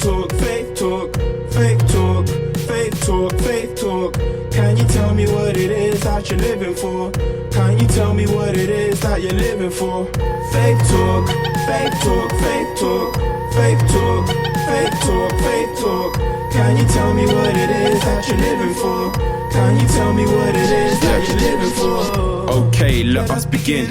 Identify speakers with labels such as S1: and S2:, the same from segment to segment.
S1: talk, faith talk, faith talk, faith talk, faith talk. Can you tell me what it is that you're living for? Can you tell me what it is that you're living for? Faith talk, faith talk, faith talk, faith talk, faith talk, faith talk. Can you tell me what it is that you're living for? Can you tell me what it is that you're living for?
S2: Okay, let us begin.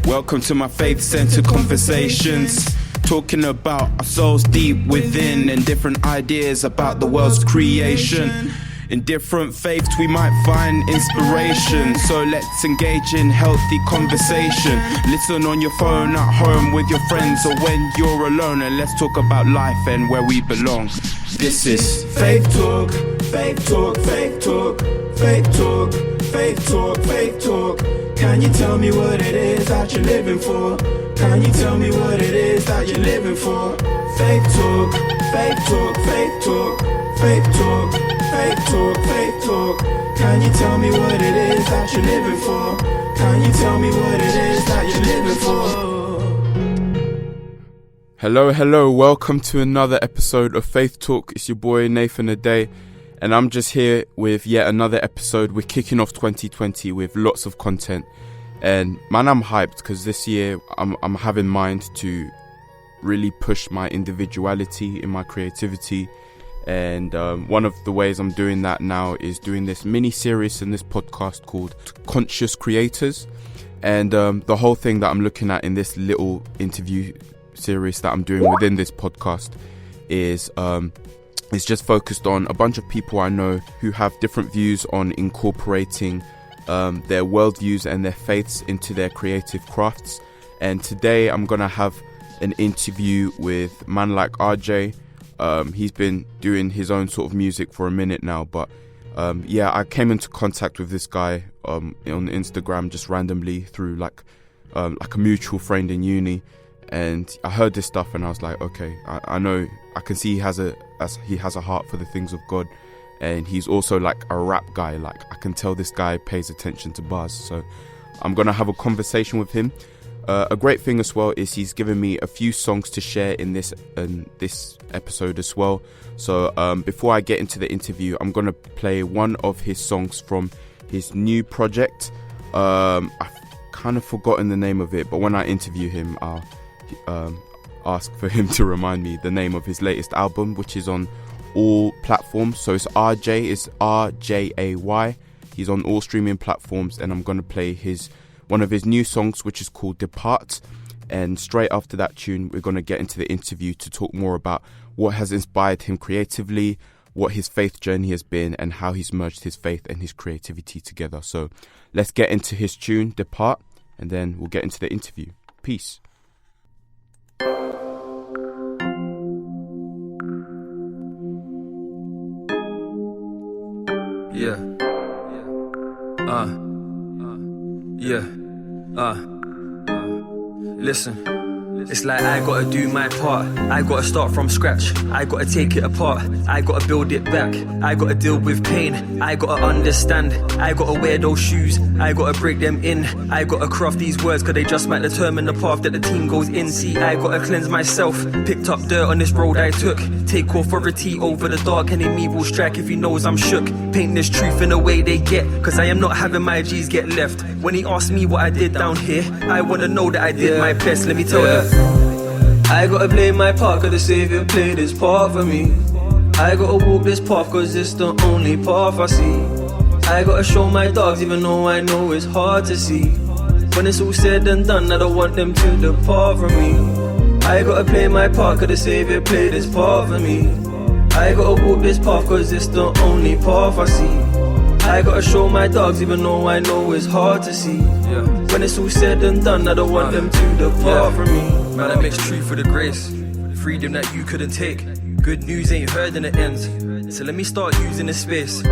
S2: Welcome to my faith-centered conversations. Talking about our souls deep within and different ideas about the world's creation. In different faiths we might find inspiration, so let's engage in healthy conversation. Listen on your phone, at home, with your friends, or when you're alone, and let's talk about life and where we belong. This is
S1: Faith Talk, Faith Talk, Faith Talk, Faith Talk, Faith Talk, Faith Talk. Can you tell me what it is that you're living for? Can you tell me what it is that you're living for? Faith Talk, Faith Talk, Faith Talk, Faith Talk, Faith Talk, Faith Talk. Can you tell me what it is that you're living for? Can you tell me what it is that you're living for?
S2: Hello, welcome to another episode of Faith Talk. It's your boy Nathan Aday, and I'm just here with yet another episode. We're kicking off 2020 with lots of content, and man, I'm hyped because this year I'm having mind to really push my individuality in my creativity. And one of the ways I'm doing that now is doing this mini series in this podcast called Conscious Creators. And the whole thing that I'm looking at in this little interview series that I'm doing within this podcast is just focused on a bunch of people I know who have different views on incorporating their worldviews and their faiths into their creative crafts. And today I'm going to have an interview with a man like RJ. He's been doing his own sort of music for a minute now, but I came into contact with this guy on Instagram just randomly through like a mutual friend in uni, and I heard this stuff and I was like, okay, I know, I can see he has a heart for the things of God, and he's also like a rap guy. Like, I can tell this guy pays attention to bars, so I'm gonna have a conversation with him. A great thing as well is he's given me a few songs to share in this episode as well. So before I get into the interview, I'm going to play one of his songs from his new project. I've kind of forgotten the name of it, but when I interview him, I'll ask for him to remind me the name of his latest album, which is on all platforms. So it's RJay, it's RJay. He's on all streaming platforms, and I'm going to play one of his new songs, which is called Depart. And straight after that tune, we're going to get into the interview to talk more about what has inspired him creatively, what his faith journey has been, and how he's merged his faith and his creativity together. So let's get into his tune, Depart, and then we'll get into the interview. Peace.
S3: Listen, it's like I gotta do my part. I gotta start from scratch. I gotta take it apart. I gotta build it back. I gotta deal with pain. I gotta understand. I gotta wear those shoes. I gotta break them in. I gotta craft these words, cause they just might determine the path that the team goes in. See, I gotta cleanse myself. Picked up dirt on this road I took. Take authority over the dark, and me will strike if he knows I'm shook. Paint this truth in the way they get, cause I am not having my G's get left. When he asked me what I did down here, I wanna know that I did my best. Let me tell you, I gotta play my part, cause the Savior played his part for me. I gotta walk this path, cause it's the only path I see. I gotta show my dogs, even though I know it's hard to see. When it's all said and done, I don't want them to depart from me. I gotta play my part, cause the Savior played his part for me. I gotta walk this path, cause it's the only path I see. I gotta show my dogs, even though I know it's hard to see. When it's all said and done, I don't want them to depart from me. Man, I mix truth for the grace, freedom that you couldn't take. Good news ain't heard in the end, so let me start using this space.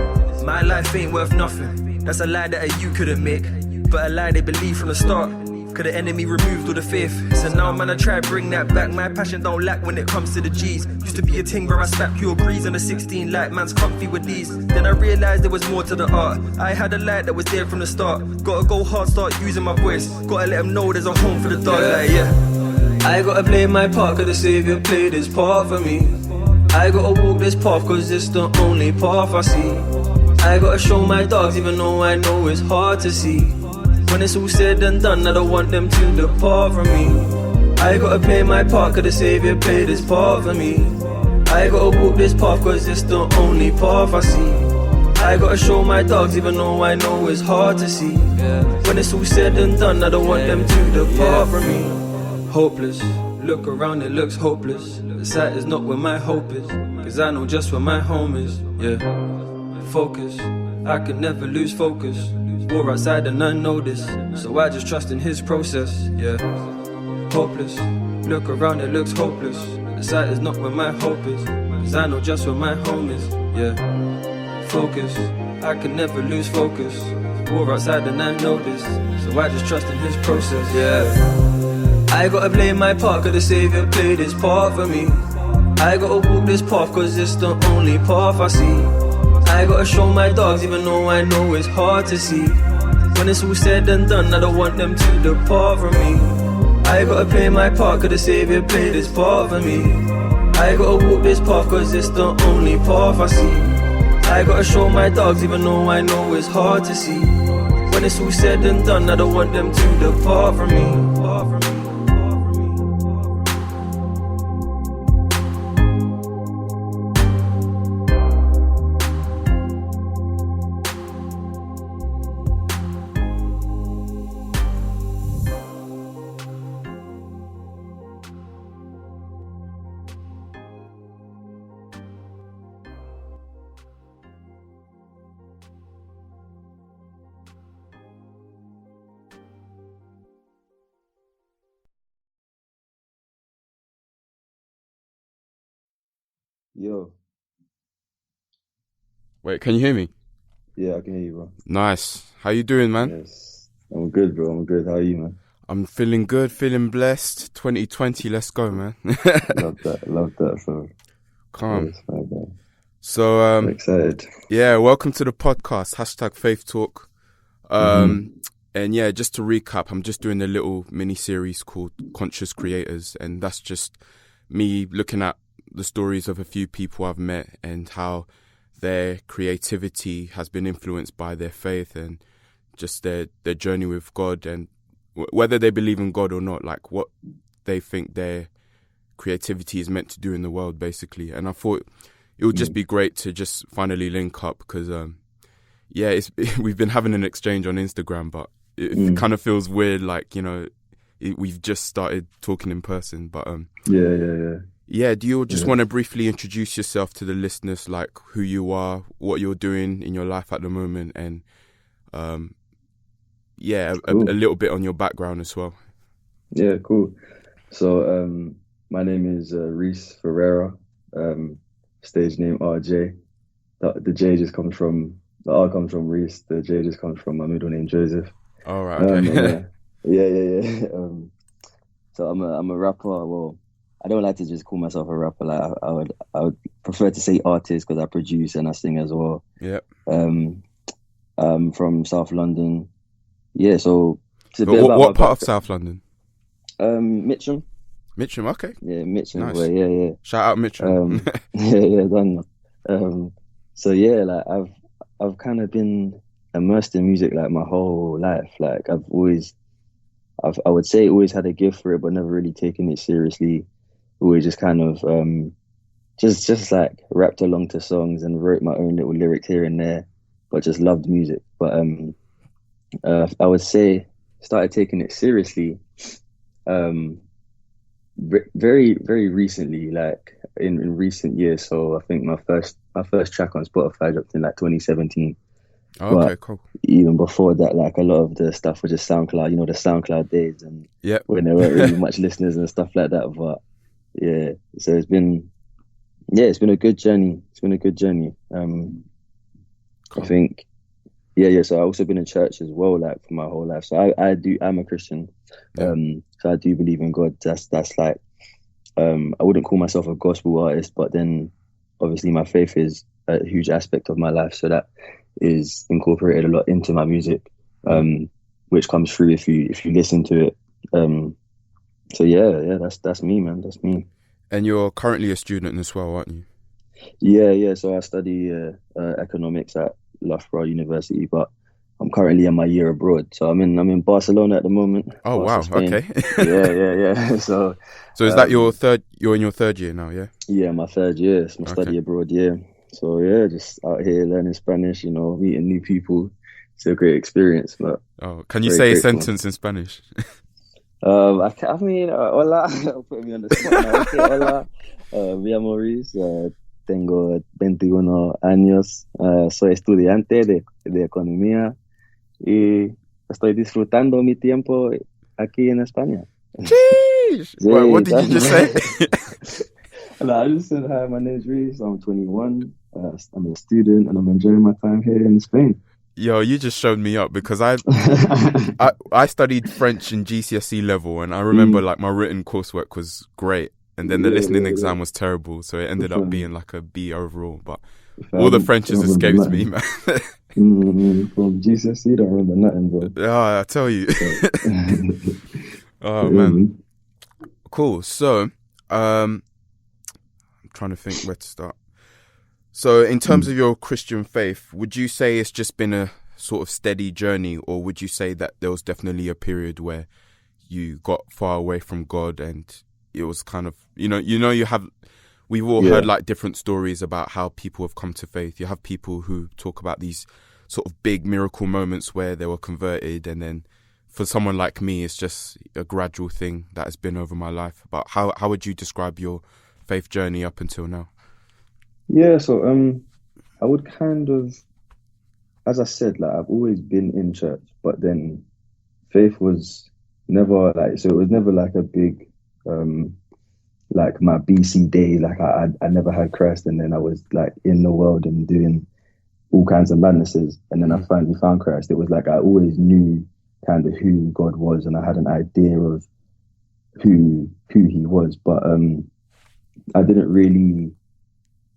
S3: My life ain't worth nothing, that's a lie that you couldn't make, but a lie they believed from the start. Cause the enemy removed all the faith. So now man, I try bring that back. My passion don't lack when it comes to the G's. Used to be a ting where I spat pure breeze on the 16 like man's comfy with these. Then I realized there was more to the art. I had a light that was there from the start. Gotta go hard, start using my voice. Gotta let them know there's a home for the dog. I gotta play my part, cause the Savior played his part for me. I gotta walk this path cause it's the only path I see. I gotta show my dogs even though I know it's hard to see. When it's all said and done, I don't want them to depart from me. I gotta play my part cause the Savior played his part for me. I gotta walk this path cause it's the only path I see. I gotta show my dogs even though I know it's hard to see. When it's all said and done, I don't want them to depart from me. Hopeless, look around, it looks hopeless. The sight is not where my hope is, cause I know just where my home is. Yeah, focus, I can never lose focus. War outside and I know this, so I just trust in his process. Yeah, hopeless, look around, it looks hopeless. The sight is not where my hope is, cause I know just where my home is. Yeah, focus, I can never lose focus. War outside and I know this, so I just trust in his process. Yeah, I gotta play my part cause the Savior played his part for me. I gotta walk this path cause it's the only path I see. I gotta show my dogs even though I know it's hard to see. When it's all said and done, I don't want them to depart from me. I gotta play my part cause the Savior played his part for me. I gotta walk this path cause it's the only path I see. I gotta show my dogs even though I know it's hard to see. When it's all said and done, I don't want them to depart from me.
S4: Yo,
S2: Wait, can you hear me?
S4: yeah, I can hear you, bro.
S2: Nice. How you doing, man?
S4: Yes, I'm good, bro. I'm good. How are you, man?
S2: I'm feeling good, feeling blessed. 2020, let's go, man.
S4: Love that, bro.
S2: Calm.
S4: Yes, man.
S2: So,
S4: I'm excited.
S2: yeah, welcome to the podcast, hashtag Faith Talk. And yeah, just to recap, I'm just doing a little mini series called Conscious Creators, and that's just me looking at the stories of a few people I've met and how their creativity has been influenced by their faith and just their journey with God, and whether they believe in God or not, like what they think their creativity is meant to do in the world, basically. And I thought it would just be great to just finally link up because, yeah, we've been having an exchange on Instagram, but it kind of feels weird, like, you know, we've just started talking in person. But yeah, do you just want to briefly introduce yourself to the listeners, like who you are, what you're doing in your life at the moment, and yeah,
S4: Cool.
S2: a little bit on your background as well.
S4: Yeah, cool. So, my name is Reece Ferreira. Stage name RJ. The J just comes from the R comes from Reece. The J just comes from my middle name Joseph.
S2: All right. Okay.
S4: Yeah. So I'm a rapper. Well, I don't like to just call myself a rapper. Like I would prefer to say artist because I produce and I sing as well.
S2: Yep.
S4: From South London. Yeah. So it's a
S2: But
S4: bit about
S2: what
S4: my
S2: part of South London?
S4: Mitcham.
S2: Mitcham. Okay.
S4: Yeah, Mitcham.
S2: Nice.
S4: Way, yeah.
S2: Shout out Mitcham.
S4: Yeah, done. So yeah, like I've kind of been immersed in music like my whole life. Like I would say always had a gift for it, but never really taken it seriously. Always just kind of just like rapped along to songs and wrote my own little lyrics here and there, but just loved music. But I would say started taking it seriously very, very recently, like in recent years. So I think my first track on Spotify dropped in like 2017.
S2: Oh, okay,
S4: But
S2: cool.
S4: even before that, like a lot of the stuff was just SoundCloud, you know, the SoundCloud days, and
S2: Yep.
S4: when there weren't really much listeners and stuff like that. But yeah, so it's been a good journey. It's been a good journey.
S2: Cool.
S4: I think, yeah. So I've also been in church as well, like for my whole life. So I'm a Christian.
S2: Yeah.
S4: So I do believe in God. That's like, I wouldn't call myself a gospel artist, but then obviously my faith is a huge aspect of my life. So that is incorporated a lot into my music, which comes through if you listen to it. So yeah, that's me, man. That's me.
S2: And you're currently a student as well, aren't you?
S4: Yeah. So I study economics at Loughborough University, but I'm currently in my year abroad. So I'm in Barcelona at the moment,
S2: Oh
S4: Barca,
S2: wow,
S4: Spain.
S2: okay.
S4: Yeah. So
S2: So is that your
S4: um,
S2: third? You're in your third year now, yeah?
S4: yeah, my third year. It's my
S2: Okay.
S4: study abroad year. So yeah, just out here learning Spanish. Meeting new people. It's a great experience, but
S2: Oh, can you
S4: very
S2: say a
S4: grateful.
S2: sentence in Spanish?
S4: I mean, hola, put me on the spot now. Okay, hola, me llamo Reece, tengo 21 años, soy estudiante de economía y estoy disfrutando mi tiempo aquí en España.
S2: Jeez. What
S4: Sí,
S2: did you just say?
S4: no, I just said hi, my name's Reece, I'm 21, I'm a student and I'm enjoying my time here in Spain.
S2: Yo, you just showed me up because I studied French in GCSE level, and I remember
S4: Mm,
S2: like my written coursework was great, and then the
S4: yeah,
S2: listening
S4: yeah,
S2: exam was terrible, so it ended up being like a B overall. But all the
S4: fam,
S2: Frenches
S4: don't remember
S2: escapes me,
S4: nothing.
S2: man.
S4: From GCSE, don't remember nothing, bro.
S2: Yeah, I tell you.
S4: But, but
S2: Oh
S4: yeah,
S2: man,
S4: man.
S2: cool. So, I'm trying to think where to start. So, in terms
S4: Mm.
S2: of your Christian faith, would you say it's just been a sort of steady journey, or would you say that there was definitely a period where you got far away from God and it was kind of, we've all heard
S4: Yeah,
S2: like different stories about how people have come to faith. You have people who talk about these sort of big miracle moments where they were converted, and then for someone like me, it's just a gradual thing that has been over my life. But how would you describe your faith journey up until now?
S4: yeah. So I would kind of, as I said, like I've always been in church, but then faith was never like, so it was never like a big, um, like my BC day. Like I never had Christ, and then I was like in the world and doing all kinds of madnesses, and then I
S2: Mm,
S4: finally found Christ. It was like I always knew kind of who God was, and I had an idea of who He was, but I didn't really,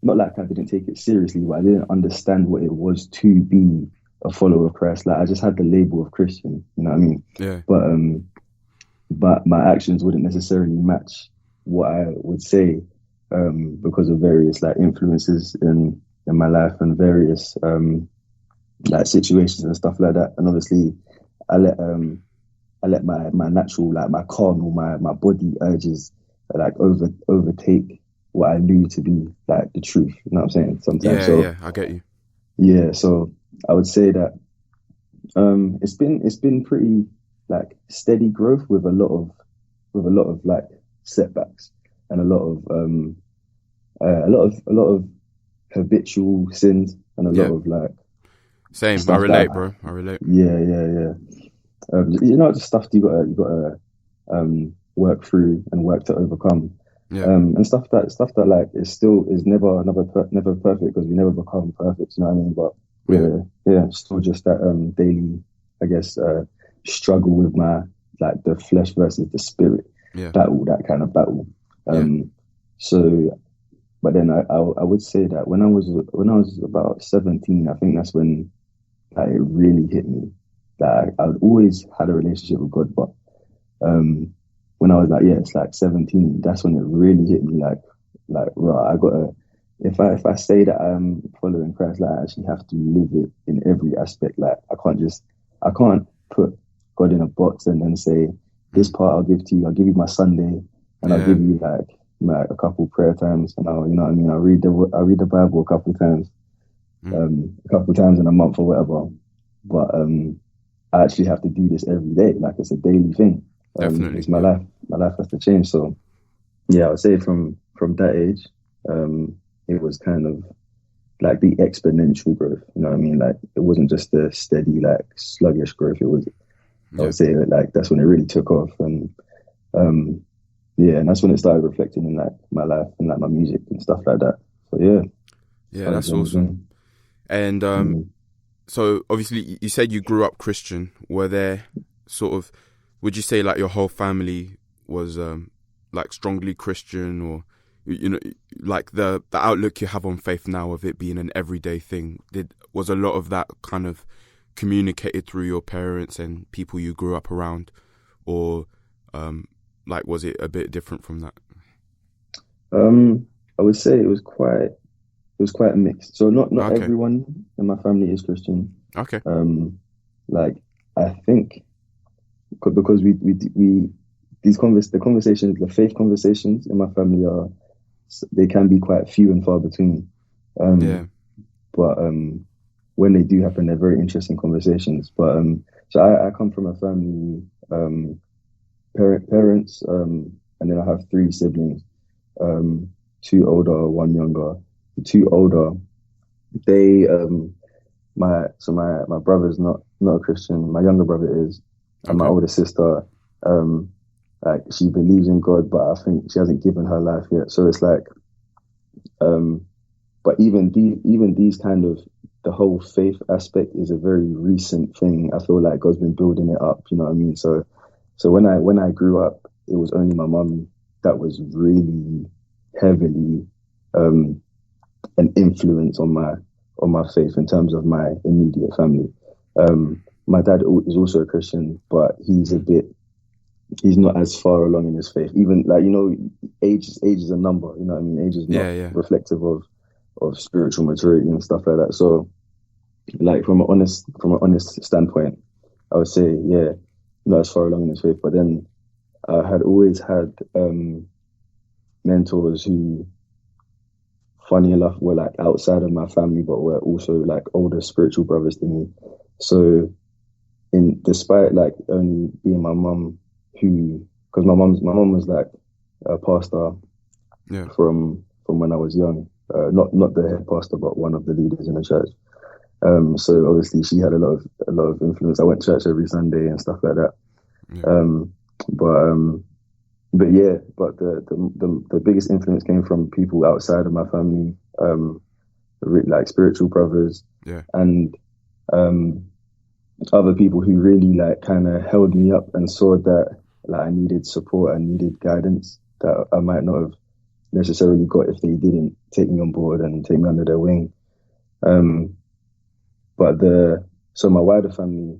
S4: not like I didn't take it seriously, but I didn't understand what it was to be a follower of Christ. Like I just had the label of Christian, you know what I mean?
S2: yeah,
S4: But but my actions wouldn't necessarily match what I would say, because of various like influences in my life and various like situations and stuff like that. And obviously, I let my natural, like my carnal, my body urges like overtake what I knew to be like the truth. You know what I'm saying? Sometimes. So
S2: yeah, I get you.
S4: yeah, so I would say that it's been pretty like steady growth with a lot of like setbacks and a lot of habitual sins and a lot
S2: Yeah,
S4: of like
S2: same. I
S4: stuff that
S2: relate, bro. I relate.
S4: yeah. Just stuff that you gotta work through and work to overcome.
S2: Yeah,
S4: And stuff that like is never perfect because we never become perfect, you know what I mean? But
S2: yeah,
S4: still just that daily, I guess, struggle with my like the flesh versus the spirit
S2: yeah,
S4: battle, that kind of battle.
S2: yeah.
S4: Um, so but then I would say that when I was about 17, I think that's when like it really hit me. Like I'd always had a relationship with God, but um, when I was like, yeah, it's like 17, that's when it really hit me. Like, right, I gotta. If I say that I'm following Christ, like I actually have to live it in every aspect. Like I can't put God in a box and then say this
S2: Mm,
S4: part I'll give to you. I'll give you my Sunday, and I'll
S2: yeah.
S4: give you like a couple prayer times, and you know what I mean. I'll read the Bible
S2: Mm,
S4: a couple times in a month or whatever. But I actually have to do this every day. Like it's a daily thing.
S2: definitely.
S4: It's my
S2: Yeah.
S4: life. My life has to change. So yeah, I would say from that age, it was kind of like the exponential growth. You know what I mean? Like it wasn't just a steady, like sluggish growth. It was, I
S2: Yeah.
S4: would say, like that's when it really took off. And um, yeah, and that's when it started reflecting in like my life and like my music and stuff like that. So yeah,
S2: Yeah,
S4: started
S2: that's
S4: doing the
S2: awesome.
S4: thing.
S2: And
S4: Mm.
S2: so obviously you said you grew up Christian. Were there sort of, would you say like your whole family was like strongly Christian, or like the outlook you have on faith now of it being an everyday thing, was a lot of that kind of communicated through your parents and people you grew up around, or like was it a bit different from that?
S4: Um, I would say it was quite. was quite mixed. So not
S2: Okay.
S4: everyone in my family is Christian.
S2: Okay.
S4: Like I think because we the conversations, the faith conversations in my family they can be quite few and far between.
S2: Yeah.
S4: But when they do happen, they're very interesting conversations. But so I come from a family, parents, and then I have three siblings, two older, one younger. The two older, they my brother's not a Christian. My younger brother is, and my
S2: Okay.
S4: older sister, like she believes in God, but I think she hasn't given her life yet. So it's like, but even these kind of the whole faith aspect is a very recent thing. I feel like God's been building it up. You know what I mean? So when I grew up, it was only my mum that was really heavily an influence on my faith in terms of my immediate family. My dad is also a Christian, but he's not as far along in his faith. Even like, you know, age is a number, you know what I mean? Age is not reflective of spiritual maturity and stuff like that. So like from an honest standpoint, I would say, yeah, not as far along in his faith. But then I had always had mentors who, funny enough, were like outside of my family, but were also like older spiritual brothers to me. So despite like only being my mum, because my mum was like a pastor from when I was young, not the head pastor, but one of the leaders in the church. So obviously she had a lot of influence. I went to church every Sunday and stuff like that. But the biggest influence came from people outside of my family, like spiritual brothers, and other people who really like kind of held me up and saw that like I needed support and needed guidance that I might not have necessarily got if they didn't take me on board and take me under their wing. So my wider family,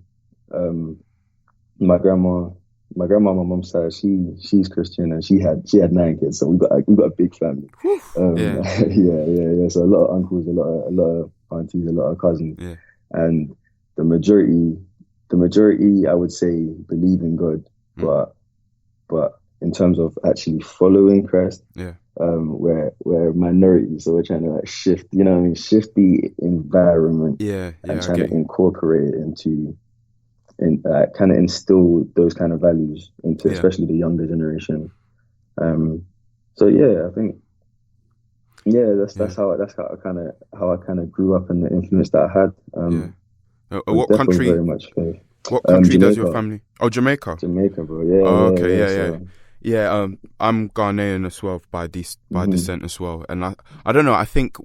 S4: my grandma on my mom's side, she's Christian, and she had 9 kids, so we got a big family. Yeah. So a lot of uncles, a lot of aunties, a lot of cousins, and the majority I would say believe in God, but in terms of actually following Christ, we're minority, so we're trying to like shift, you know what I mean, shift the environment, and trying to incorporate it into kind of instill those kind of values into especially the younger generation. So yeah, I think that's how I kind of grew up and the influence that I had.
S2: What country?
S4: Very much faith.
S2: What country
S4: Jamaica.
S2: does your family? Oh, Jamaica,
S4: bro. Yeah.
S2: Yeah, I'm Ghanaian as well by descent as well, and I don't know. I think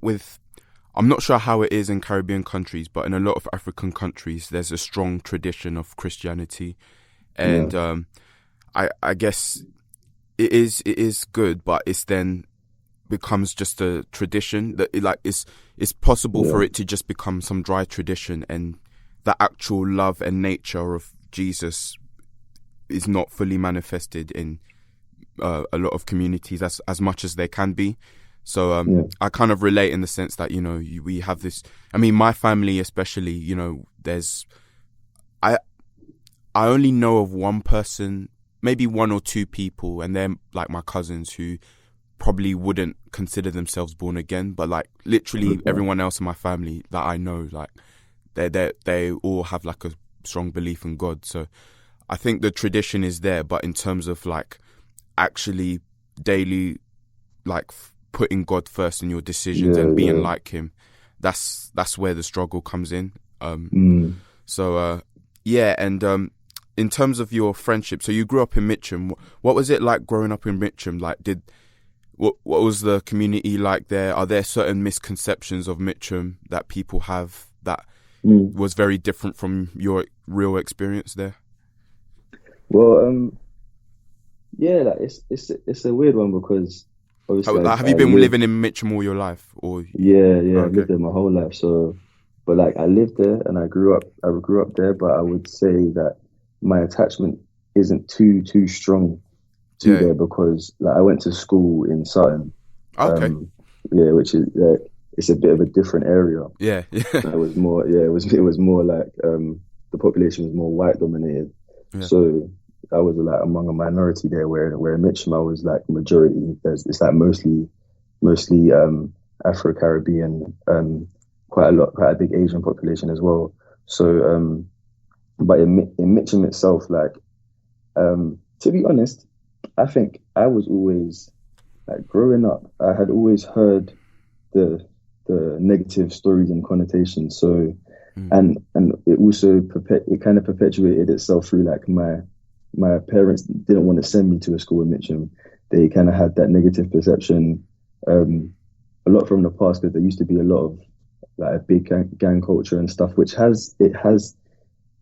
S2: I'm not sure how it is in Caribbean countries, but in a lot of African countries, there's a strong tradition of Christianity, and I guess it is good, but it's then becomes just a tradition that it's possible for it to just become some dry tradition, and the actual love and nature of Jesus is not fully manifested in a lot of communities as much as they can be. So I kind of relate in the sense that, you know, we have this, I mean, my family especially, you know, I only know of one person, maybe one or two people, and they're like my cousins, who probably wouldn't consider themselves born again, but like literally everyone else in my family that I know, like they all have like a strong belief in God. So I think the tradition is there, but in terms of like actually daily, like putting God first in your decisions and being like him, that's where the struggle comes in. So in terms of your friendship, so you grew up in Mitcham. What was it like growing up in Mitcham? Like, what was the community like there? Are there certain misconceptions of Mitcham that people have that was very different from your real experience there?
S4: Well, like it's a weird one because obviously
S2: have you been living in Mitcham all your life, or?
S4: I've lived there my whole life. So, but like I lived there and I grew up there, but I would say that my attachment isn't too strong there because like I went to school in Sutton, which is it's a bit of a different area.
S2: Yeah.
S4: It was more, yeah, it was more like the population was more white dominated.
S2: Yeah.
S4: So I was like among a minority there, where in Mitcham I was like majority. It's like mostly Afro Caribbean, quite a big Asian population as well. So but in Mitcham itself, like to be honest, I think I was always like growing up. I had always heard the negative stories and connotations. So and it also it kind of perpetuated itself through like my parents didn't want to send me to a school in Mitcham. They kind of had that negative perception a lot from the past, because there used to be a lot of like a big gang culture and stuff, which has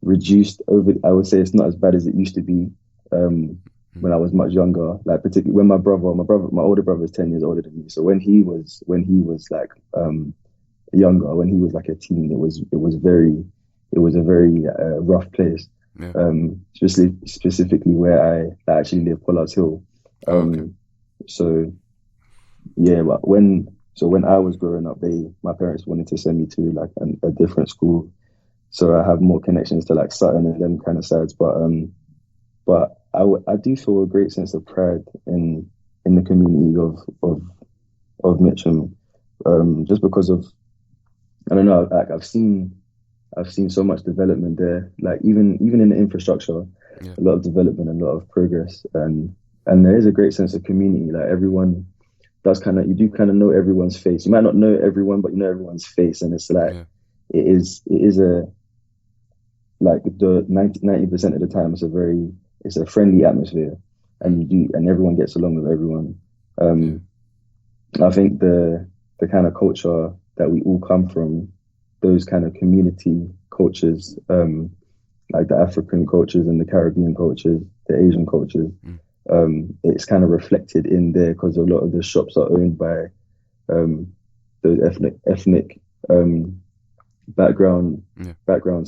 S4: reduced over. I would say it's not as bad as it used to be when I was much younger. Like particularly when my older brother is 10 years older than me. So when he was like younger, when he was like a teen, it was a very rough place.
S2: Yeah.
S4: Specifically where I actually live, Pollard's Hill.
S2: Okay.
S4: So yeah, but when I was growing up, my parents wanted to send me to like a different school, so I have more connections to like Sutton and them kind of sides. But I do feel a great sense of pride in the community of Mitcham, just because of, I don't know, like I've seen so much development there, like even in the infrastructure,
S2: Yeah.
S4: a lot of development, a lot of progress, and there is a great sense of community. Like everyone does you do kind of know everyone's face. You might not know everyone, but you know everyone's face, and it's like it is a like the 90% of the time it's a friendly atmosphere, and everyone gets along with everyone. I think the kind of culture that we all come from, those kind of community cultures, like the African cultures and the Caribbean cultures, the Asian cultures, it's kind of reflected in there, because a lot of the shops are owned by those ethnic background.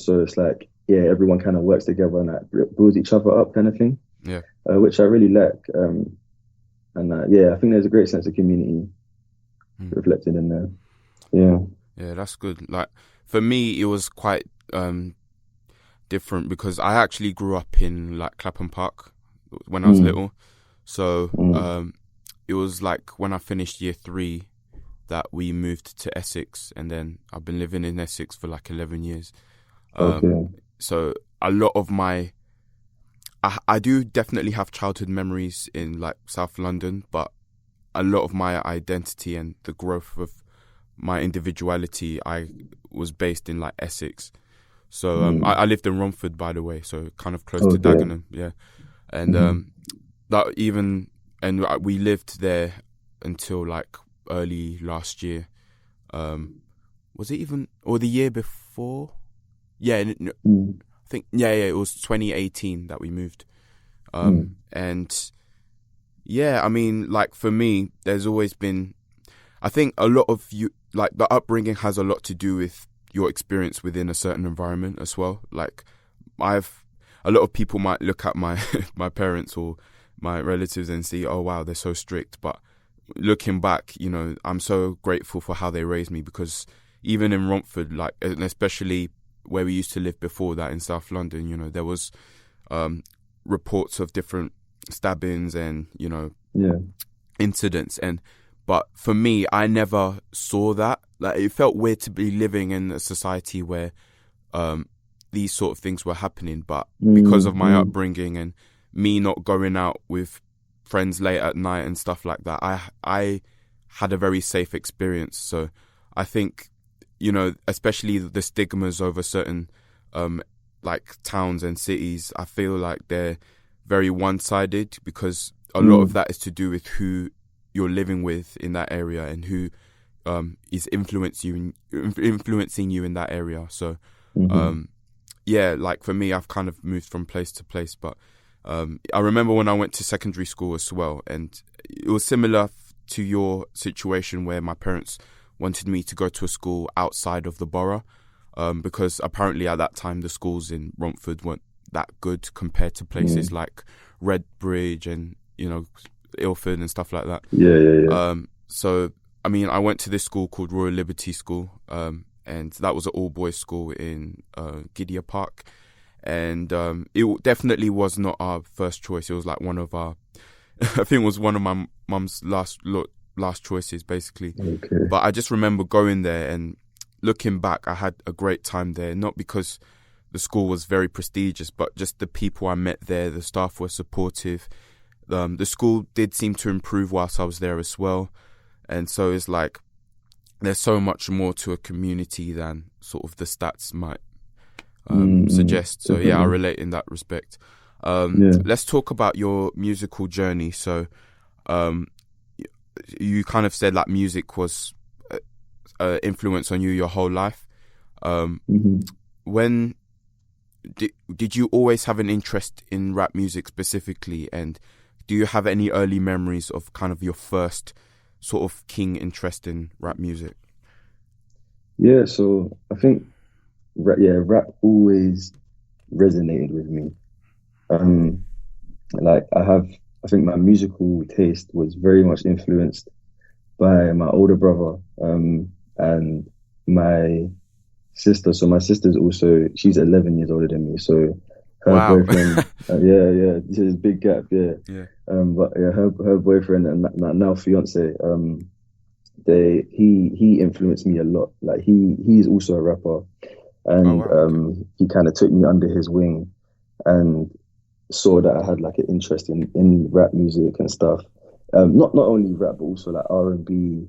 S4: So it's like, yeah, everyone kind of works together and like builds each other up, kind of thing.
S2: Yeah.
S4: Which I really like. Yeah, I think there's a great sense of community reflected in there. Yeah.
S2: Yeah, that's good. Like for me, it was quite different, because I actually grew up in like Clapham Park when I was little. So it was like when I finished year 3 that we moved to Essex, and then I've been living in Essex for like 11 years. So a lot of I do definitely have childhood memories in like South London, but a lot of my identity and the growth of my individuality, I was based in like Essex. So I lived in Romford, by the way, so kind of close to Dagenham, yeah. And we lived there until like early last year. Was it even, or the year before? Yeah, I think it was 2018 that we moved. And yeah, I mean, like for me, there's always been, I think a lot of you, like the upbringing has a lot to do with your experience within a certain environment as well. Like a lot of people might look at my my parents or my relatives and see, oh wow, they're so strict. But looking back, you know, I'm so grateful for how they raised me, because even in Romford, like, and especially where we used to live before that in South London, you know, there was reports of different stabbings and, you know, incidents. But for me, I never saw that. Like, it felt weird to be living in a society where these sort of things were happening. But because of my upbringing and me not going out with friends late at night and stuff like that, I had a very safe experience. So I think, you know, especially the stigmas over certain like towns and cities, I feel like they're very one-sided, because a lot of that is to do with who you're living with in that area and who is influencing you in that area. So yeah, like for me, I've kind of moved from place to place. But I remember when I went to secondary school as well, and it was similar to your situation where my parents wanted me to go to a school outside of the borough, because apparently at that time the schools in Romford weren't that good compared to places like Redbridge and, you know, Ilford and stuff like that.
S4: Yeah.
S2: So I mean, I went to this school called Royal Liberty School, and that was an all-boys school in Gidea Park. And it definitely was not our first choice. It was like one of our, I think it was one of my mum's last choices, basically.
S4: Okay.
S2: But I just remember going there, and looking back, I had a great time there. Not because the school was very prestigious, but just the people I met there, the staff were supportive. The school did seem to improve whilst I was there as well. And so it's like, there's so much more to a community than sort of the stats might suggest. So yeah, I relate in that respect. Let's talk about your musical journey. So you kind of said like music was influence on you your whole life. When did you always have an interest in rap music specifically, and do you have any early memories of kind of your first sort of keen interest in rap music?
S4: Yeah, so I think rap always resonated with me. I think my musical taste was very much influenced by my older brother and my sister. So my sister's also, she's 11 years older than me. So her boyfriend, she's a big gap, but yeah, her boyfriend and now fiance, he influenced me a lot. Like he's also a rapper, and he kind of took me under his wing and saw that I had like an interest in rap music and stuff. Not only rap, but also like R&B,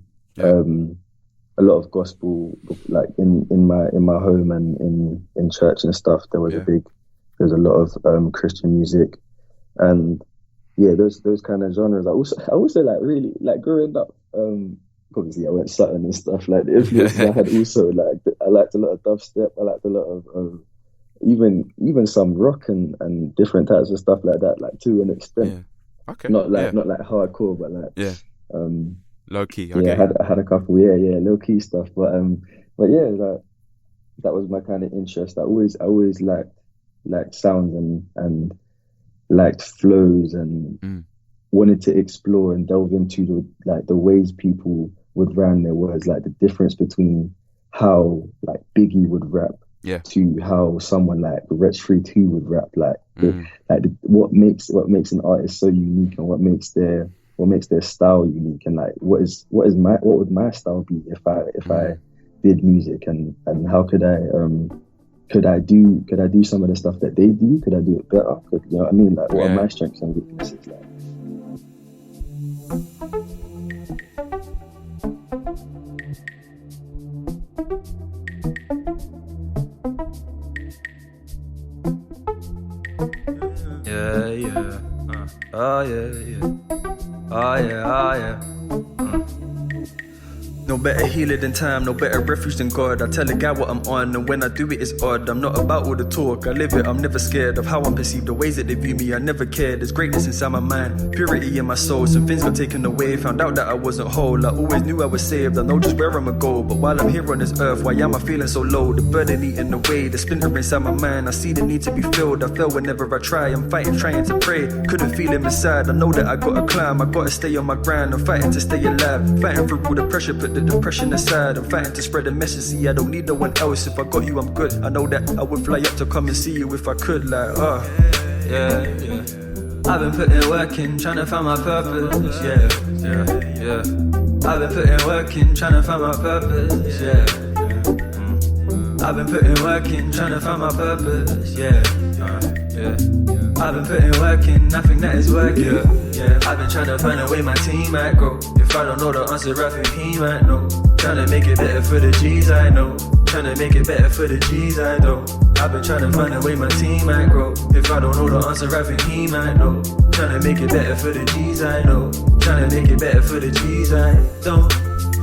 S4: a lot of gospel. Like in my home and in church and stuff, there's a lot of Christian music, and those kind of genres. I also like really like growing up. Obviously I went Sutton and stuff, like the influences I had also, like I liked a lot of dubstep, I liked a lot of even some rock and different types of stuff like that, like to an extent.
S2: Okay.
S4: Not like hardcore, but like
S2: low key.
S4: I had a couple low key stuff, but like that was my kind of interest. I always liked sounds and liked flows and wanted to explore and delve into the ways people would rhyme their words, like the difference between how like Biggie would rap to how someone like Reece RJay would rap, what makes an artist so unique, and what makes their style unique, and like what would my style be if I did music, and how could I do some of the stuff that they do? Could I do it better? You know what I mean? Like, what are my strengths and weaknesses? Like,
S3: No better healer than time, no better refuge than God. I tell a guy what I'm on, and when I do it, it's odd. I'm not about all the talk, I live it, I'm never scared of how I'm perceived, the ways that they view me, I never cared. There's greatness inside my mind, purity in my soul. Some things got taken away, found out that I wasn't whole. I always knew I was saved, I know just where I'ma go. But while I'm here on this earth, why am I feeling so low? The burden eating away, the splinter inside my mind. I see the need to be filled, I feel whenever I try. I'm fighting, trying to pray, couldn't feel him inside. I know that I gotta climb, I gotta stay on my grind. I'm fighting to stay alive, fighting through all the pressure, put the depression aside. I'm fighting to spread the message, see I don't need no one else. If I got you, I'm good. I know that I would fly up to come and see you if I could. Like, I've been putting work in, trying to find my purpose. I've been putting work in, trying to find my purpose. I've been putting work in, trying to find my purpose. I've been putting work in, I think that is working. I've been trying to find a way my team might grow. If I don't know the answer, I think he might know. Trying to make it better for the G's I know. Trying to make it better for the G's I know. I've been trying to find a way my team might grow. If I don't know the answer, I think he might know. Trying to make it better for the G's I know. Trying to make it better for the G's I don't.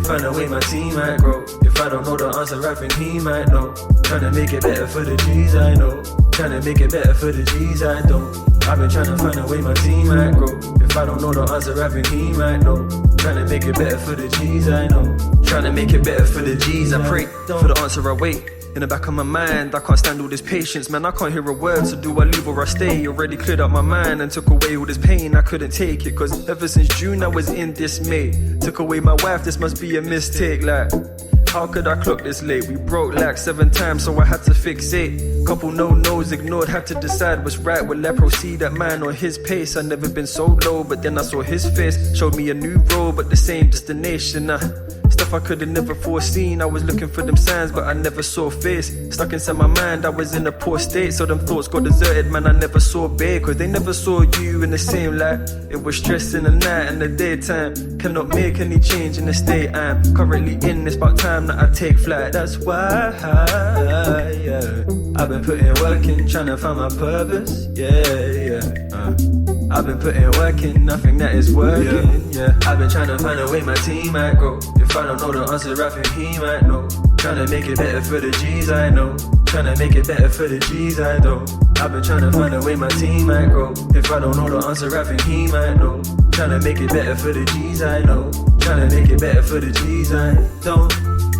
S3: Find a way my team might grow. If I don't know the answer, I think he might know. Trying to make it better for the G's I know. Trying to make it better for the G's I don't. I've been trying to find a way my team might grow. If I don't know the answer, I think he might know. Trying to make it better for the G's I know. Trying to make it better for the G's I pray. For the answer I wait. In the back of my mind, I can't stand all this patience, man. I can't hear a word, so do I leave or I stay? Already cleared up my mind and took away all this pain. I couldn't take it, cause ever since June I was in dismay. Took away my wife, this must be a mistake. Like, how could I clock this late? We broke like 7 times, so I had to fix 8. Couple no-nos ignored, had to decide what's right. Will I proceed at mine or his pace? I've never been so low, but then I saw his face. Showed me a new road, but the same destination. Stuff I could've never foreseen. I was looking for them signs, but I never saw face. Stuck inside my mind, I was in a poor state. So them thoughts got deserted, man, I never saw babe. Cause they never saw you in the same light. It was stress in the night and the daytime. Cannot make any change in the state I'm currently in. It's about time that I take flight. That's why, yeah, I've been putting work in, trying to find my purpose. I've been putting work in, nothing that is working. I've been trying to find a way my team might grow. If I don't know the answer, I think he might know. Trying to make it better for the G's I know. Trying to make it better for the G's I know. I've been trying to find a way my team might grow. If I don't know the answer, I think he might know. Trying to make it better for the G's I know. Trying to make it better for the G's I don't.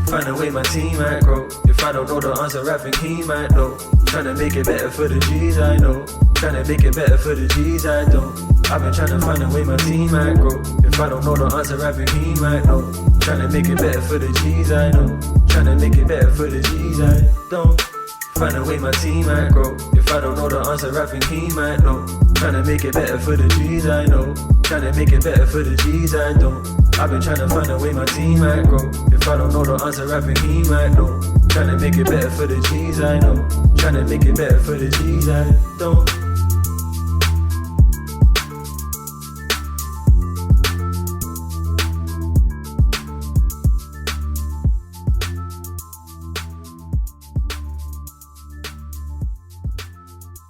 S3: Find a way my team might grow. If I don't know the answer, I think he might know. Trying to make it better for the G's I know. Trying to make it better for the G's I don't. I've been trying to find a way my team might grow. If I don't know the answer, I think he might know. Trying to make it better for the G's I know. Trying to make it better for the G's I don't. Find a way my team might grow. If I don't know the answer, I think he might know. Trying to make it better for the G's I know. Trying to make it better for the G's I don't. I've been trying to find a way my team might grow. If I don't know the answer, I think he might know. Trying to make it better for the G's I know. Trying to make it better for the G's I don't.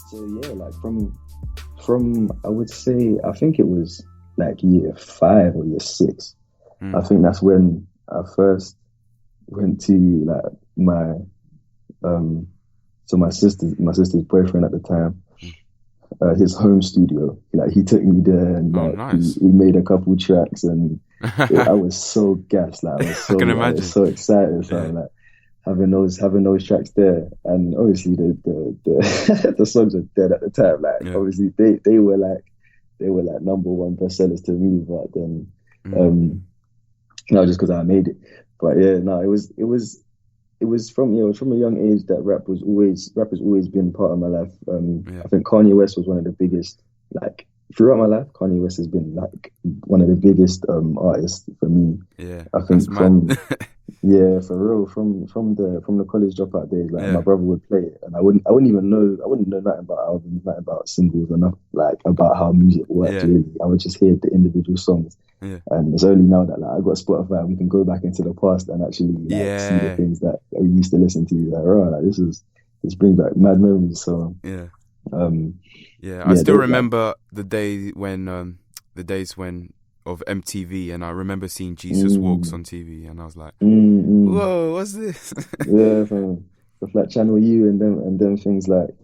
S4: So yeah, like from I would say, I think it was like year 5 or year 6. I think that's when I first went to like my sister's boyfriend at the time, his home studio. Like he took me there and
S2: nice.
S4: we made a couple tracks, and I was so gassed. Like I was so excited. So like having those tracks there, and obviously the the songs were dead at the time. Like obviously they were like number 1 bestsellers to me, but then no, just because I made it. But yeah, no, it was from a young age that rap has always been part of my life. I think Kanye West was one of the biggest, like throughout my life. Kanye West has been like one of the biggest artists for me. Yeah, I think for real, from the college dropout days, like my brother would play it, and I wouldn't know nothing about albums, nothing about singles, or nothing like about how music works. Really, I would just hear the individual songs. And it's only now that like I got Spotify, we can go back into the past and actually see the things that we used to listen to. Like, like this brings back mad memories. So
S2: I still remember the days when of MTV, and I remember seeing Jesus Walks on TV, and I was like, whoa, what's this?
S4: Stuff like Channel U and them things, like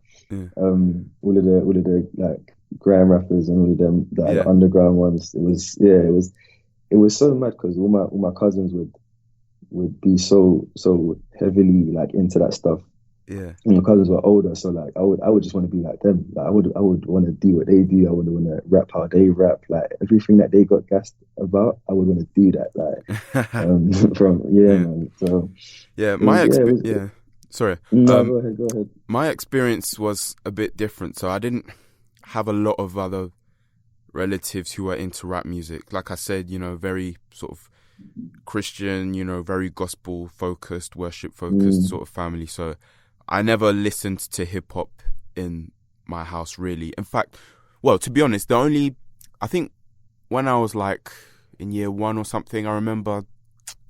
S4: all of the like grime rappers and all of them, the underground ones. It was so mad because all my cousins would be so heavily like into that stuff. And my cousins were older, so like I would just want to be like them. Like I would want to do what they do. I would want to rap how they rap. Like everything that they got gassed about, I would want to do that. Like man. So
S2: sorry.
S4: No, go ahead.
S2: My experience was a bit different. So I didn't have a lot of other relatives who were into rap music. Like I said, very sort of Christian, very gospel focused, worship focused sort of family. So I never listened to hip hop in my house, really. In fact, well, to be honest, I think when I was like in year 1 or something, I remember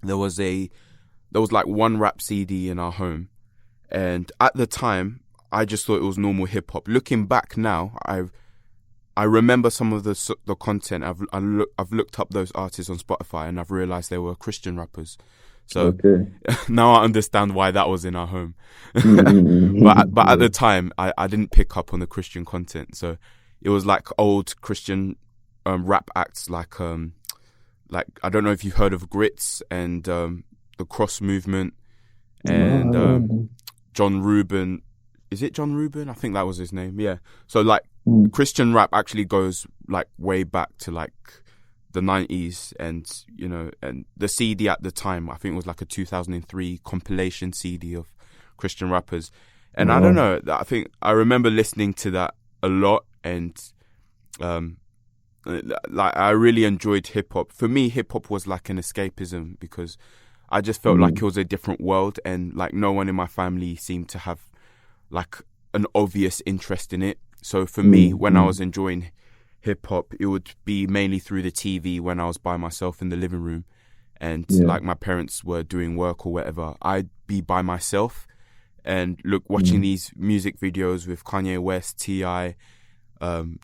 S2: there was like one rap CD in our home. And at the time, I just thought it was normal hip hop. Looking back now, I remember some of the content. I've looked up those artists on Spotify, and I've realized they were Christian rappers. So now I understand why that was in our home. But at the time, I didn't pick up on the Christian content. So it was like old Christian rap acts, like I don't know if you've heard of Grits and the Cross Movement, and John Reuben. Is it John Reuben? I think that was his name. Yeah. So like Christian rap actually goes like way back to like the 90s, and you know, and the CD at the time, I think it was like a 2003 compilation CD of Christian rappers. And I don't know, I think I remember listening to that a lot, and like I really enjoyed hip hop. For me, hip hop was like an escapism, because I just felt like it was a different world, and like no one in my family seemed to have like an obvious interest in it. So for me, when I was enjoying hip hop, it would be mainly through the TV when I was by myself in the living room, and like my parents were doing work or whatever. I'd be by myself and watching these music videos with Kanye West, T.I.,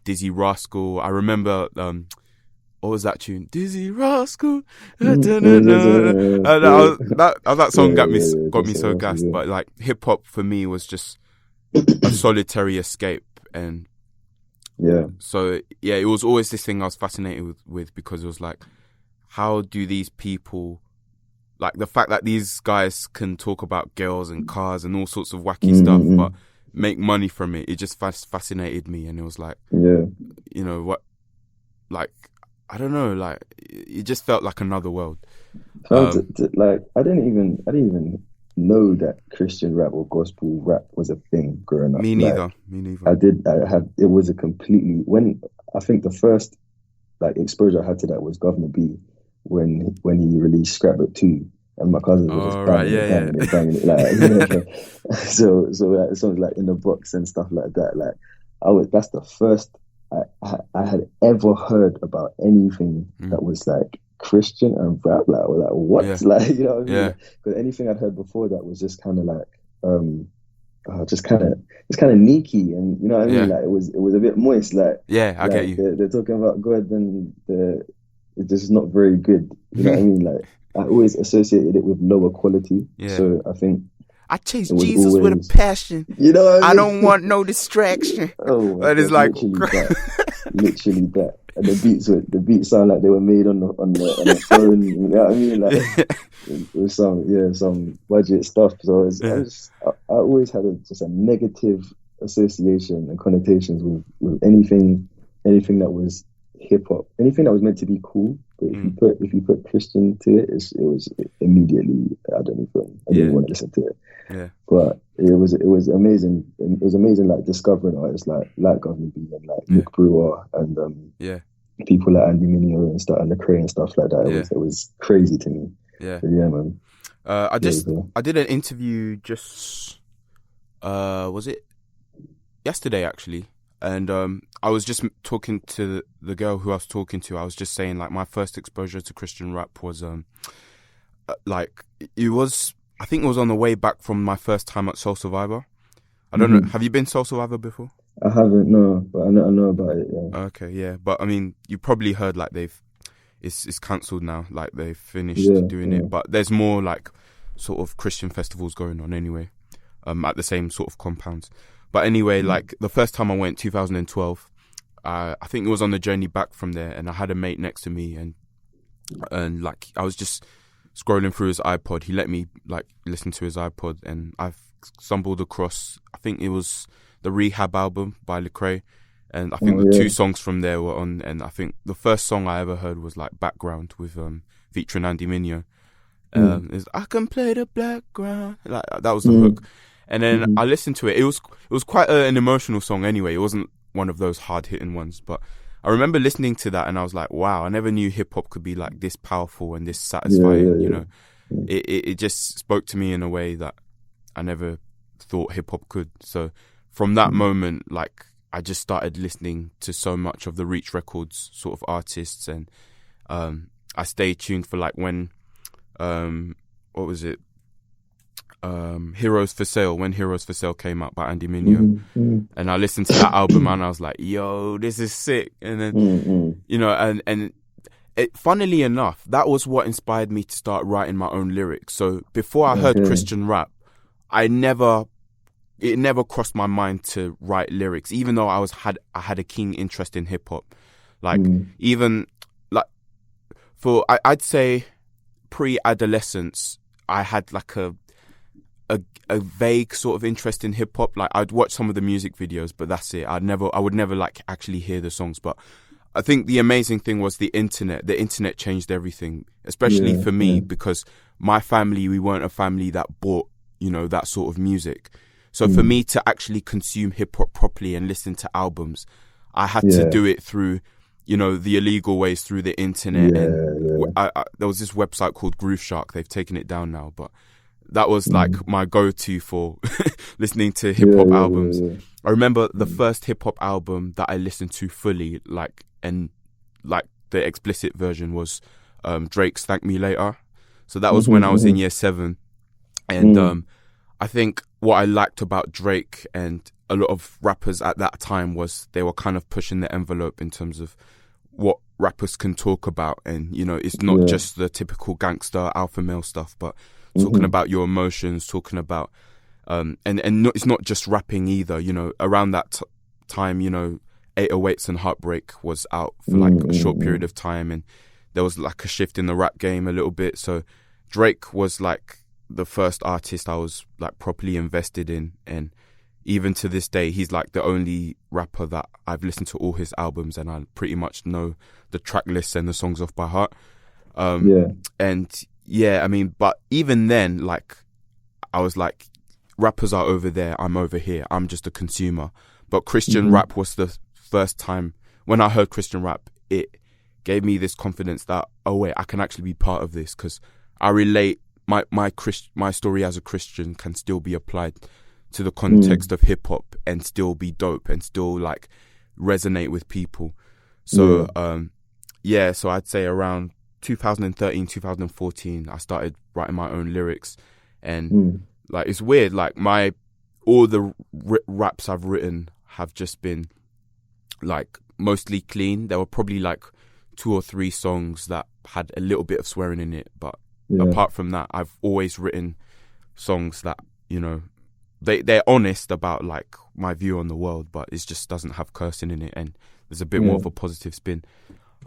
S2: Dizzy Rascal. I remember what was that tune? Dizzy Rascal. That song got me so gassed. But like hip hop for me was just a solitary escape, and so yeah, it was always this thing I was fascinated with, because it was like, how do these people, like the fact that these guys can talk about girls and cars and all sorts of wacky stuff, but make money from it, it just fascinated me. And it was like, you know what, like, I don't know, like it just felt like another world.
S4: Like I didn't even know that Christian rap or gospel rap was a thing growing up.
S2: Me neither.
S4: It was a completely, when I think the first like exposure I had to that was Governor B, when he released Scrapbook 2, and my cousins were just banging it, like, you know, so like songs like In the Box and stuff like that. Like that's the first I had ever heard about anything that was like Christian and rap. Like I was like, what? Like, you know what I mean? Because anything I'd heard before that was just kind of like it's kind of sneaky, and you know what I mean? Like it was a bit moist. Like
S2: I get you.
S4: They're talking about God, and it's just not very good. You know what I mean? Like I always associated it with lower quality. So I think
S2: I chase Jesus with a passion.
S4: You know what I mean?
S2: I don't want no distraction.
S4: But
S2: it's like
S4: literally that. And the beats sound like they were made on the phone. You know what I mean? Like with some budget stuff. So I always had just a negative association and connotations with anything that was hip hop, anything that was meant to be cool. But if you put Christian to it, it was immediately I didn't want to listen to it.
S2: Yeah.
S4: But it was amazing. It was amazing, like discovering artists like Governor B and like Nick Brewer and people like Andy Mineo and stuff, and Lecrae and stuff like that. It was crazy to me.
S2: Yeah.
S4: But yeah, man.
S2: I did an interview just was it yesterday actually, and I was just talking to the girl who I was talking to. I was just saying like my first exposure to Christian rap was like I think it was on the way back from my first time at Soul Survivor. I don't know. Have you been Soul Survivor before?
S4: I haven't, no, but I know about it. Yeah.
S2: Okay, yeah, but I mean, you probably heard like it's cancelled now. Like they've finished doing it, but there's more like sort of Christian festivals going on anyway, at the same sort of compounds. But anyway, like the first time I went, 2012, I think it was on the journey back from there, and I had a mate next to me, and like I was just scrolling through his iPod. He let me like listen to his iPod, and I've stumbled across, I think it was the Rehab album by Lecrae, and I think the two songs from there were on, and I think the first song I ever heard was like Background with featuring Andy Mineo. Is I can play the background, like that was the hook. And then I listened to it. It was quite an emotional song anyway. It wasn't one of those hard hitting ones, but I remember listening to that and I was like, wow, I never knew hip hop could be like this powerful and this satisfying. You know, it just spoke to me in a way that I never thought hip hop could. So from that moment, like I just started listening to so much of the Reach Records sort of artists, and I stayed tuned for like when what was it? Heroes for Sale, when Heroes for Sale came out by Andy Mineo, and I listened to that album and I was like, yo, this is sick. And then you know, and it, funnily enough, that was what inspired me to start writing my own lyrics. So before I heard Christian rap, it never crossed my mind to write lyrics, even though I had a keen interest in hip hop. Like even like I'd say pre-adolescence, I had like a a vague sort of interest in hip hop. Like I'd watch some of the music videos, but that's it. I would never like actually hear the songs. But I think the amazing thing was the internet. The internet changed everything, especially for me, because my family, we weren't a family that bought, you know, that sort of music. So for me to actually consume hip hop properly and listen to albums, I had to do it through, you know, the illegal ways, through the internet. There was this website called Groove Shark. They've taken it down now, but that was like my go-to for listening to hip hop albums. I remember the first hip hop album that I listened to fully, like the explicit version, was Drake's Thank Me Later. So that was when I was in year 7. And I think what I liked about Drake and a lot of rappers at that time was they were kind of pushing the envelope in terms of what rappers can talk about. And, you know, it's not just the typical gangster alpha male stuff, but talking about your emotions, talking about, it's not just rapping either. You know, around that time, you know, 808s and Heartbreak was out for like a short period of time, and there was like a shift in the rap game a little bit. So Drake was like the first artist I was like properly invested in, and even to this day, he's like the only rapper that I've listened to all his albums, and I pretty much know the track lists and the songs off by heart. And yeah, I mean, but even then, like, I was like, rappers are over there, I'm over here, I'm just a consumer. But Christian rap was the first time when I heard Christian rap, it gave me this confidence that, oh wait, I can actually be part of this, because I relate, my story as a Christian can still be applied to the context of hip hop and still be dope and still like resonate with people. So so I'd say around 2013, 2014, I started writing my own lyrics, and like it's weird, like all the raps I've written have just been like mostly clean. There were probably like 2 or 3 songs that had a little bit of swearing in it, but apart from that, I've always written songs that, you know, they're honest about like my view on the world, but it just doesn't have cursing in it, and there's a bit more of a positive spin.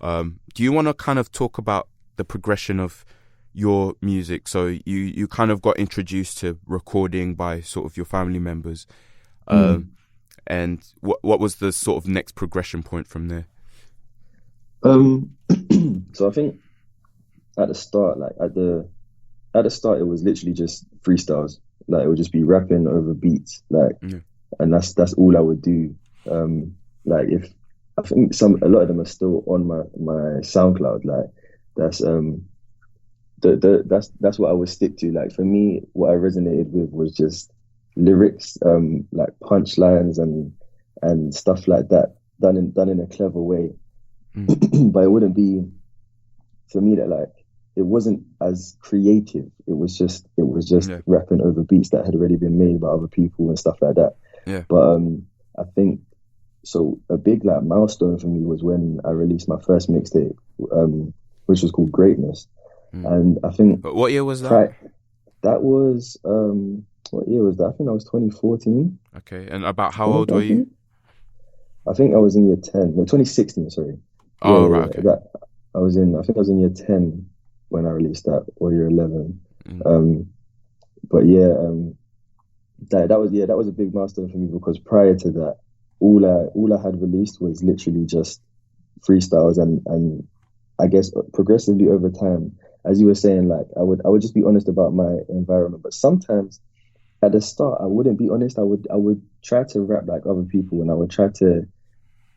S2: Do you want to kind of talk about the progression of your music? So you kind of got introduced to recording by sort of your family members, and what was the sort of next progression point from there?
S4: So I think at the start, it was literally just freestyles. Like it would just be rapping over beats, like, and that's all I would do. Like if I think a lot of them are still on my SoundCloud. Like that's that's what I would stick to. Like for me, what I resonated with was just lyrics, like punchlines and stuff like that, done in a clever way. But it wouldn't be for me that like it wasn't as creative. It was just rapping over beats that had already been made by other people and stuff like that. Yeah. But I think so. A big like milestone for me was when I released my first mixtape, which was called Greatness. And I think.
S2: But what year was that?
S4: That was what year was that? I think that was 2014.
S2: Okay, and about how old were you?
S4: I think I was in year 10. No, 2016. Sorry.
S2: Oh right. Okay.
S4: I think I was in year 10 when I released that, or year 11. But yeah, that was a big milestone for me, because prior to that, all I had released was literally just freestyles, and I guess progressively over time, as you were saying, like I would just be honest about my environment. But sometimes at the start I wouldn't be honest. I would try to rap like other people, and I would try to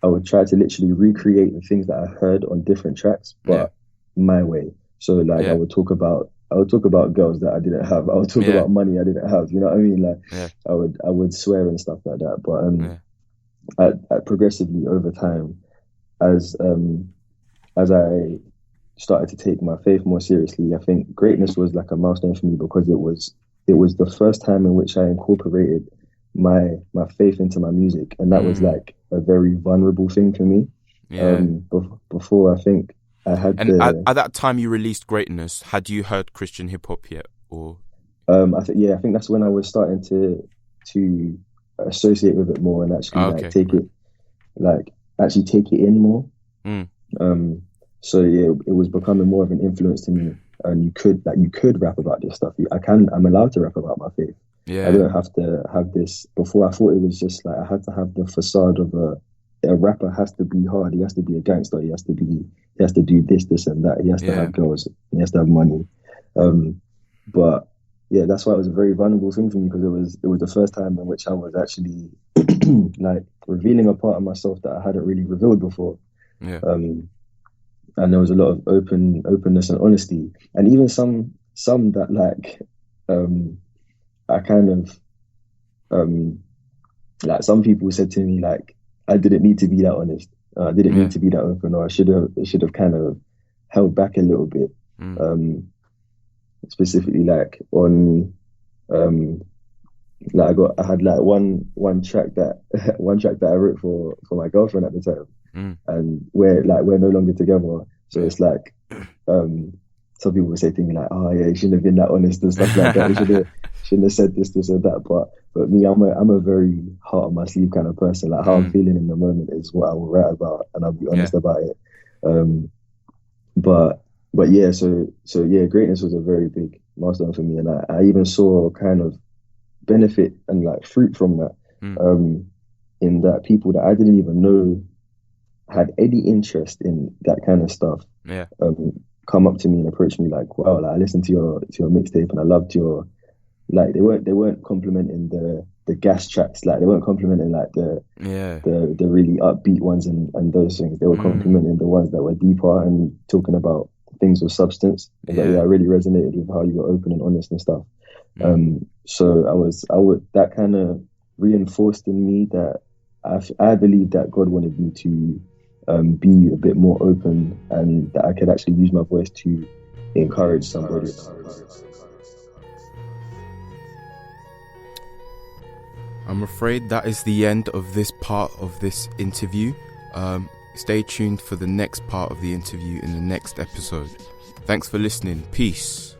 S4: literally recreate the things that I heard on different tracks, but my way. So like I would talk about girls that I didn't have. I would talk about money I didn't have. You know what I mean? Like I would swear and stuff like that. But I progressively over time, as I started to take my faith more seriously, I think Greatness was like a milestone for me, because it was the first time in which I incorporated my faith into my music, and that was like a very vulnerable thing for me. Before, I think I had. And
S2: at that time you released Greatness, had you heard Christian hip hop yet, or? I
S4: think that's when I was starting to associate with it more, and actually take it in more. So yeah, it was becoming more of an influence to me, and you could rap about this stuff. I'm allowed to rap about my faith.
S2: Yeah.
S4: I don't have to have this. Before, I thought it was just like I had to have the facade of a rapper has to be hard. He has to be a gangster. He has to do this, and that. He has to
S2: Yeah.
S4: have girls. He has to have money. But yeah, that's why it was a very vulnerable thing for me, because it was the first time in which I was actually like revealing a part of myself that I hadn't really revealed before.
S2: Yeah.
S4: And there was a lot of openness and honesty, and even some that like I kind of like some people said to me like I didn't need to be that honest, I didn't need to be that open, or I should have kind of held back a little bit. Specifically like on like I had like one track that I wrote for my girlfriend at the time, and we're no longer together. So it's like some people would say to me like, oh yeah, you shouldn't have been that honest and stuff like that. You shouldn't have said this or that. But me, I'm a very heart on my sleeve kind of person. Like how I'm feeling in the moment is what I will write about, and I'll be honest about it. But yeah, so yeah, greatness was a very big milestone for me, and I even saw kind of benefit and like fruit from that. In that people that I didn't even know had any interest in that kind of stuff come up to me and approach me like, wow, like, I listened to your mixtape and I loved your, like, they weren't complimenting the gas tracks, like they weren't complimenting like the really upbeat ones and those things. They were complimenting the ones that were deeper and talking about things with substance. I really resonated with how you were open and honest and stuff. So that kind of reinforced in me that I believe that God wanted me to be a bit more open, and that I could actually use my voice to encourage somebody.
S2: I'm afraid that is the end of this part of this interview. Stay tuned for the next part of the interview in the next episode. Thanks for listening. Peace.